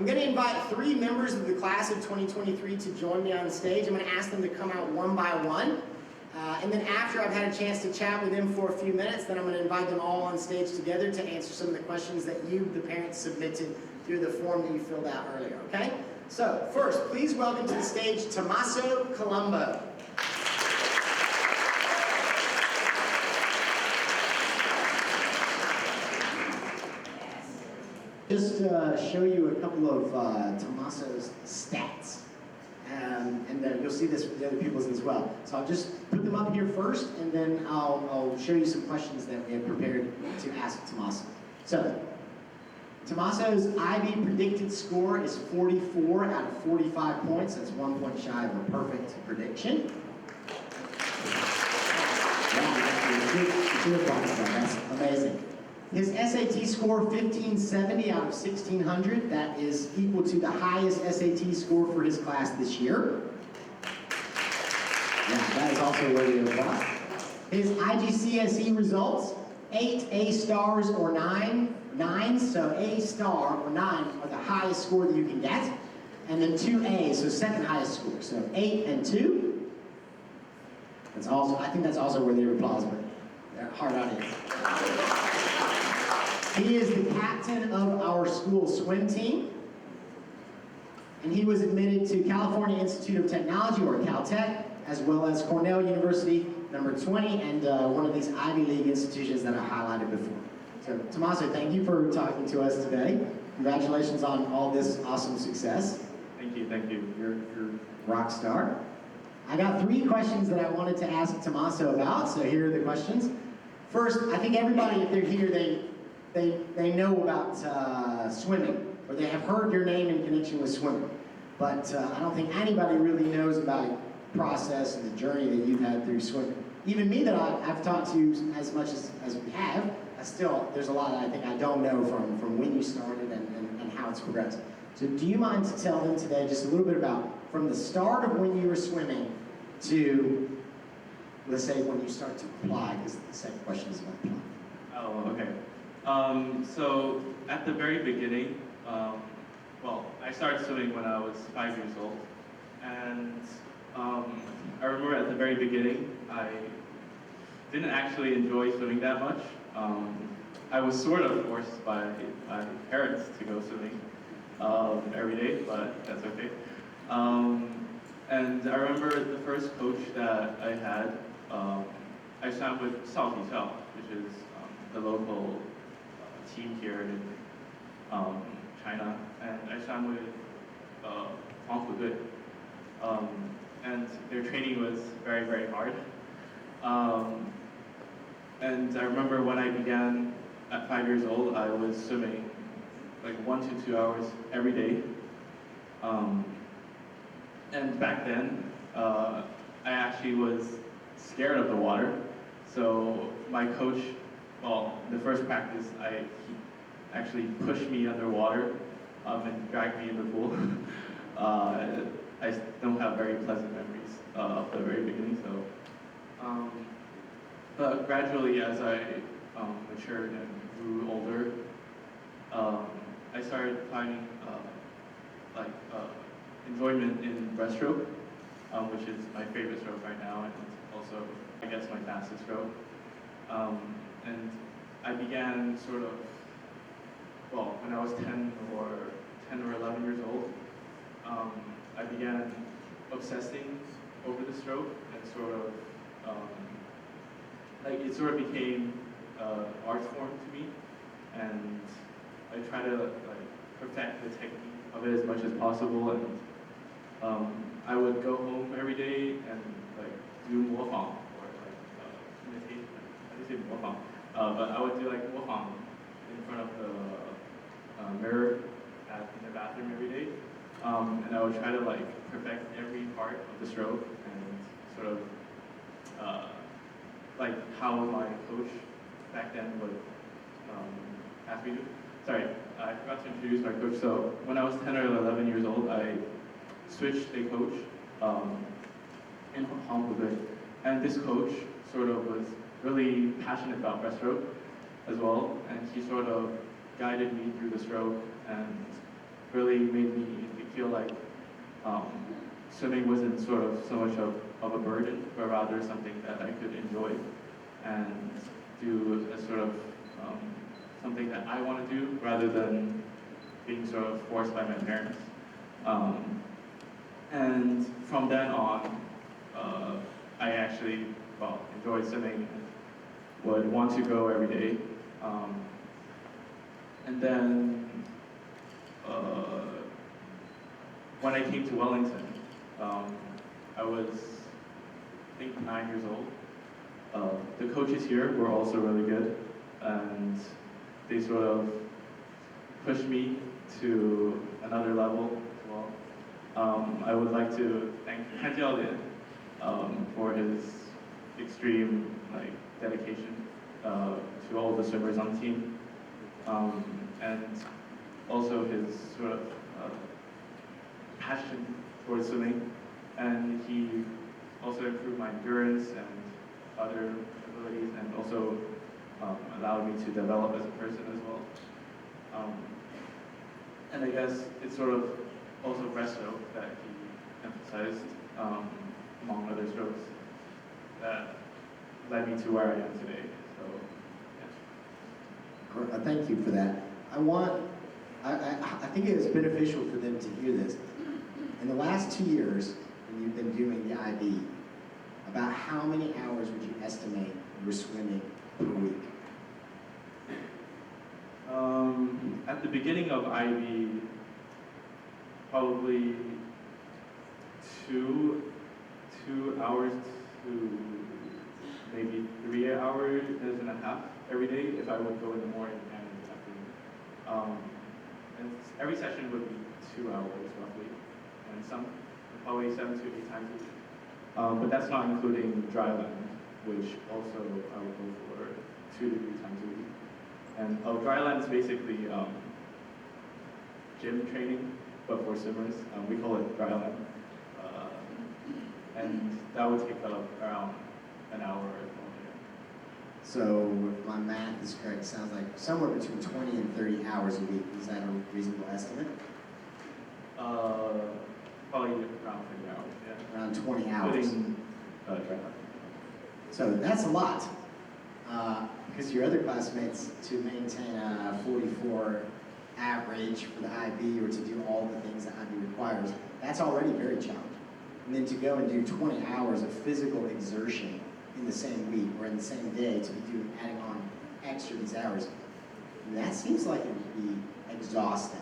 I'm going to invite 3 members of the class of 2023 to join me on the stage. I'm going to ask them to come out one by one. And then after I've had a chance to chat with them for a few minutes, then I'm going to invite them all on stage together to answer some of the questions that you, the parents, submitted through the form that you filled out earlier, okay? So, first, please welcome to the stage Tomasso Colombo. Just show you a couple of Tomasso's stats. And then you'll see this with the other people's as well. So I'll just put them up here first, and then I'll show you some questions that we have prepared to ask Tomasso. So, Tomasso's IB predicted score is 44 out of 45 points. That's 1 point shy of a perfect prediction. That's amazing. His SAT score, 1570 out of 1600. That is equal to the highest SAT score for his class this year. Yeah, that is also worthy of applause. His IGCSE results, 8 A stars or 9 nines. So A star or 9 are the highest score that you can get. And then 2 A's, so second highest score. So 8 and 2. That's also, I think that's also worthy of applause, but hard audience. He is the captain of our school swim team, and he was admitted to California Institute of Technology, or Caltech, as well as Cornell University, number 20, and one of these Ivy League institutions that I highlighted before. So, Tomasso, thank you for talking to us today. Congratulations on all this awesome success. Thank you, thank you. You're rock star. I got 3 questions that I wanted to ask Tomasso about, so here are the questions. First, I think everybody, if they're here, they know about swimming, or they have heard your name in connection with swimming. But I don't think anybody really knows about the process and the journey that you've had through swimming. Even me, that I've talked to as much as we have, there's a lot that I think I don't know from when you started and how it's progressed. So do you mind to tell them today just a little bit about from the start of when you were swimming to, let's say, when you start to apply, because the second question is about applying. Oh, okay. So at the very beginning, well, I started swimming when I was 5 years old, and I remember at the very beginning, I didn't actually enjoy swimming that much. I was sort of forced by my parents to go swimming every day, but that's okay. And I remember the first coach that I had, I swam with Pupil, which is the local team here in China, and I swam with Pupil. And their training was very, very hard. And I remember when I began at 5 years old, I was swimming like 1 to 2 hours every day. And back then, I actually was scared of the water. So my coach, well, the first practice, he actually pushed me underwater and dragged me in the pool. I don't have very pleasant memories of the very beginning. So, but gradually, as I matured and grew older, I started finding enjoyment in breaststroke, which is my favorite stroke right now, and also, I guess, my fastest stroke. And I began sort of, well, when I was 10 or 11 years old, I began obsessing over the stroke, and sort of, it sort of became art form to me, and I try to perfect the technique of it as much as possible, and I would go home every day and do 模仿, or imitation. I didn't say 模仿, but I would do 模仿 in front of the mirror in the bathroom every day, and I would try to perfect every part of the stroke, and sort of how my coach back then would ask me to. Sorry, I forgot to introduce my coach. So when I was 10 or 11 years old, I switched a coach in Hong Kong, and this coach sort of was really passionate about breaststroke as well, and he sort of guided me through the stroke and really made um, swimming wasn't sort of so much of a burden, but rather something that I could enjoy and do as sort of something that I want to do rather than being sort of forced by my parents. And from then on, I actually, well, enjoyed swimming and would want to go every day. And then when I came to Wellington, I was, I think, 9 years old. The coaches here were also really good, and they sort of pushed me to another level as well. I would like to thank Han Jiaolian for his extreme dedication to all the swimmers on the team, and also his sort of passion towards swimming. And he also improved my endurance and other abilities, and also allowed me to develop as a person as well. And I guess it's sort of also breaststroke that he emphasized, among other strokes, that led me to where I am today. So, yeah. Thank you for that. I think it is beneficial for them to hear this. In the last 2 years, when you've been doing the IB, about how many hours would you estimate you were swimming per week? At the beginning of IB, probably two hours to maybe 3 hours and a half every day if I would go in the morning and in the afternoon. And every session would be 2 hours roughly, and some probably 7 to 8 times a week. But that's not including dry land, which also I would go for 2 to 3 times a week. And dry land is basically gym training, but for swimmers. We call it dry land. And that would take up around an hour or more. So if my math is correct, it sounds like somewhere between 20 and 30 hours a week. Is that a reasonable estimate? Probably around 30 hours, yeah. Around 20 hours. Including dry land. So that's a lot. Because your other classmates, to maintain a 44 average for the IB or to do all the things that IB requires, that's already very challenging. And then to go and do 20 hours of physical exertion in the same week or in the same day to be adding on extra these hours, that seems like it would be exhausting.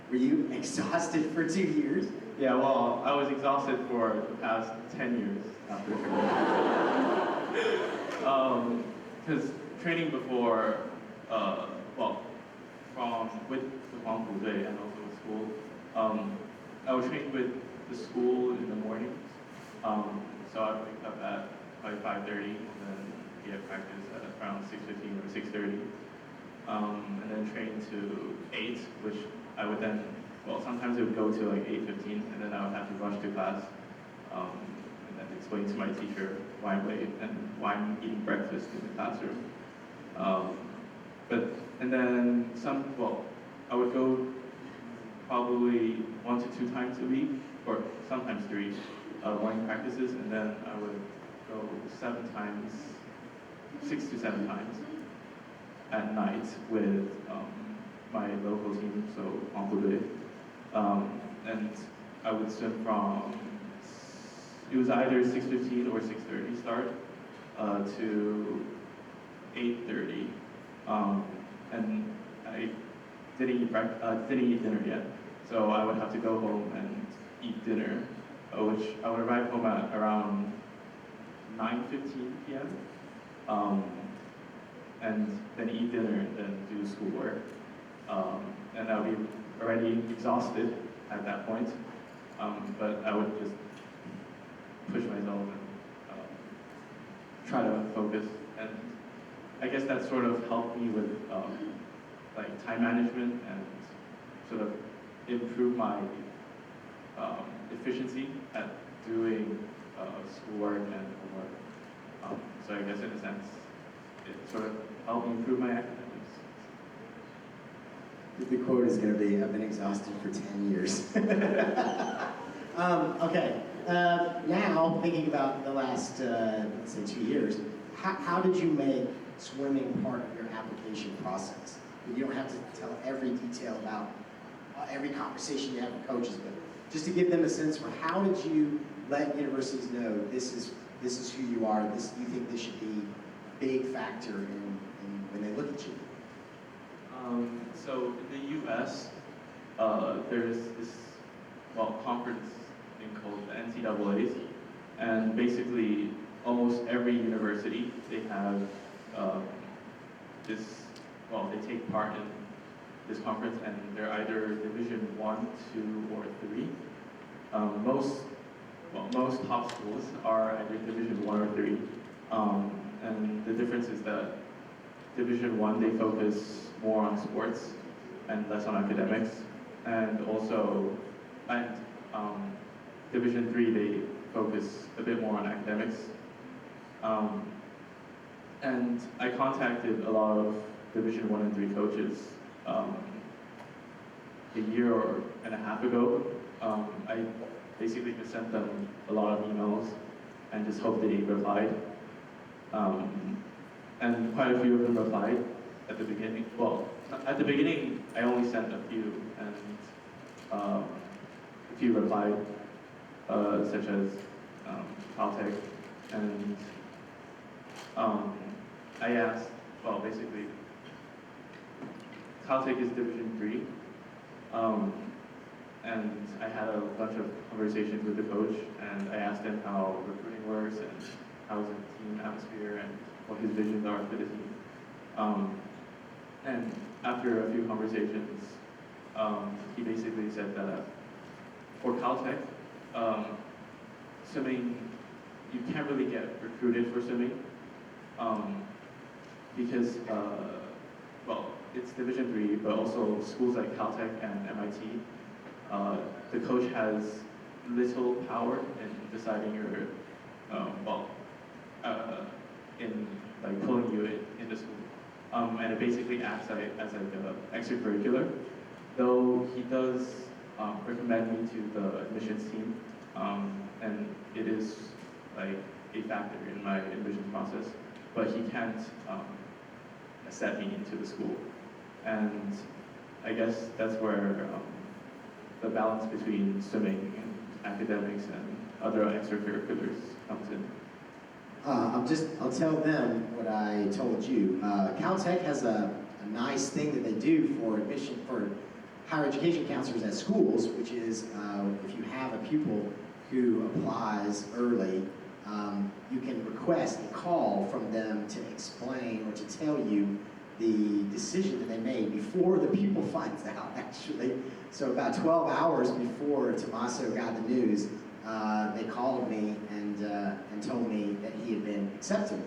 Were you exhausted for 2 years? Yeah, well, I was exhausted for the past 10 years after training. Because training before, with Huang Pupil and also with school, I would train with the school in the mornings. So I'd wake up at probably 5:30 and then be at practice at around 6:15 or 6:30. And then train to 8, which I would then, sometimes it would go to like 8:15, and then I would have to rush to class, and then explain to my teacher why I'm late and why I'm eating breakfast in the classroom. And then I would go probably 1 to 2 times a week, or sometimes 3 morning practices, and then I would go 6 to 7 times at night with my local team, so Pupil. And I would swim from, it was either 6:15 or 6:30 start to 8:30. And I didn't eat dinner yet, so I would have to go home and eat dinner, which I would arrive home at around 9:15 p.m. And then eat dinner and then do schoolwork. And I would be already exhausted at that point, but I would just push myself and try to focus. And I guess that sort of helped me with time management and sort of improve my efficiency at doing schoolwork and homework. So I guess in a sense, it sort of helped me improve my academics. The quote is going to be, I've been exhausted for 10 years. Okay. Now, thinking about the last, let's say 2 years, how did you make swimming part of your application process? You don't have to tell every detail about every conversation you have with coaches, but just to give them a sense for how did you let universities know this is who you are, you think this should be a big factor in when they look at you? So in the U.S., there's this conference thing called the NCAA's, and basically almost every university they have this. Well, they take part in this conference, and they're either Division 1, 2, or 3. Most top schools are either Division 1 or 3, and the difference is that Division 1 they focus more on sports and less on academics, and Division 3 they focus a bit more on academics. And I contacted a lot of Division 1 and 3 coaches a year and a half ago. I basically just sent them a lot of emails and just hoped they replied. And quite a few of them replied at the beginning. Well, at the beginning, I only sent a few, and a few replied, such as Caltech. And I asked, basically, Caltech is Division 3, and I had a bunch of conversations with the coach, and I asked him how recruiting works and how's the team atmosphere and what his visions are for the team. And after a few conversations, he basically said that for Caltech, swimming, you can't really get recruited for swimming because, it's Division 3, but also schools like Caltech and MIT, the coach has little power in deciding your, in like pulling you into school. And it basically acts as like an extracurricular, though he does recommend me to the admissions team, and it is like a factor in my admissions process, but he can't accept me into the school. And I guess that's where the balance between swimming and academics and other extracurriculars comes in. I'll tell them what I told you. Caltech has a nice thing that they do for admission for higher education counselors at schools, which is if you have a pupil who applies early, you can request a call from them to explain or to tell you the decision that they made before the pupil finds out, actually. So about 12 hours before Tomasso got the news, they called me and told me that he had been accepted.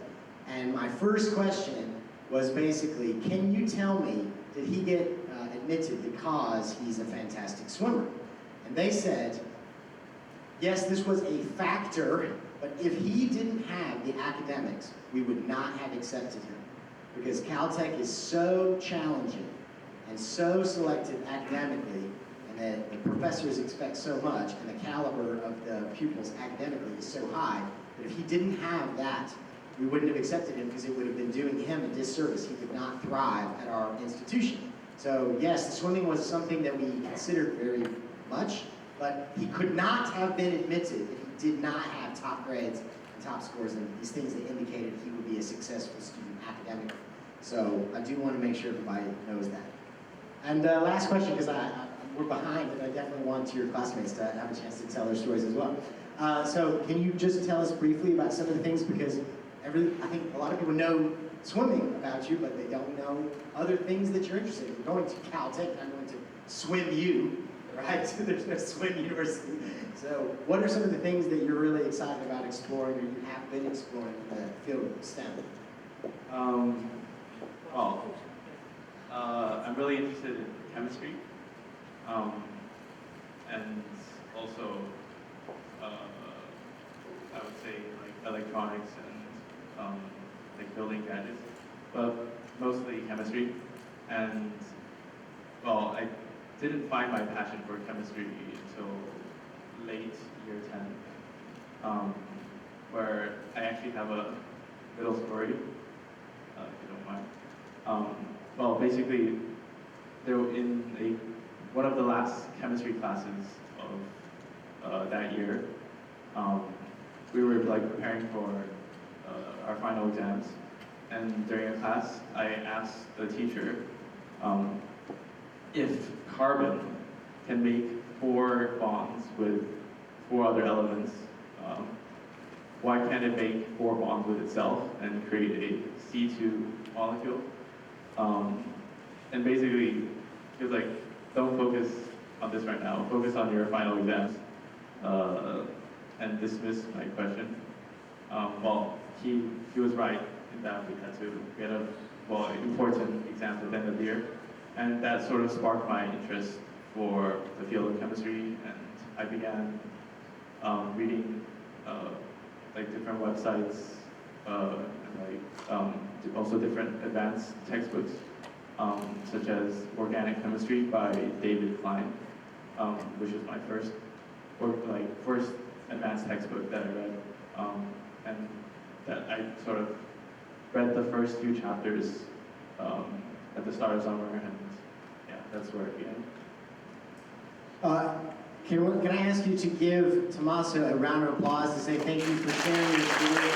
And my first question was basically, can you tell me, did he get admitted because he's a fantastic swimmer? And they said, yes, this was a factor, but if he didn't have the academics, we would not have accepted him. Because Caltech is so challenging and so selective academically, and that the professors expect so much, and the caliber of the pupils academically is so high, that if he didn't have that, we wouldn't have accepted him because it would have been doing him a disservice. He could not thrive at our institution. So yes, the swimming was something that we considered very much, but he could not have been admitted if he did not have top grades and top scores and these things that indicated he would be a successful student academically. So I do want to make sure everybody knows that. And last question, because we're behind, and I definitely want your classmates to have a chance to tell their stories as well. So can you just tell us briefly about some of the things, because I think a lot of people know swimming about you, but they don't know other things that you're interested in. You're going to Caltech, not going to swim you, right? So there's no swim university. So what are some of the things that you're really excited about exploring, or you have been exploring in the field of STEM? I'm really interested in chemistry, and also I would say like electronics and like building gadgets, but mostly chemistry. And I didn't find my passion for chemistry until late year 10, where I actually have a little story, if you don't mind. Well, basically, there in one of the last chemistry classes of that year, we were like preparing for our final exams, and during a class, I asked the teacher if carbon can make 4 bonds with 4 other elements, why can't it make 4 bonds with itself and create a C2 molecule? And basically, he was like, don't focus on this right now, focus on your final exams, and dismiss my question. Well, he was right in that we had a important exam at the end of the year, and that sort of sparked my interest for the field of chemistry, and I began reading like different websites and also different advanced textbooks, such as Organic Chemistry by David Klein, which was my first advanced textbook that I read, and that I sort of read the first few chapters at the start of summer, and yeah, that's where it began. Can I ask you to give Tomasso a round of applause to say thank you for sharing your story?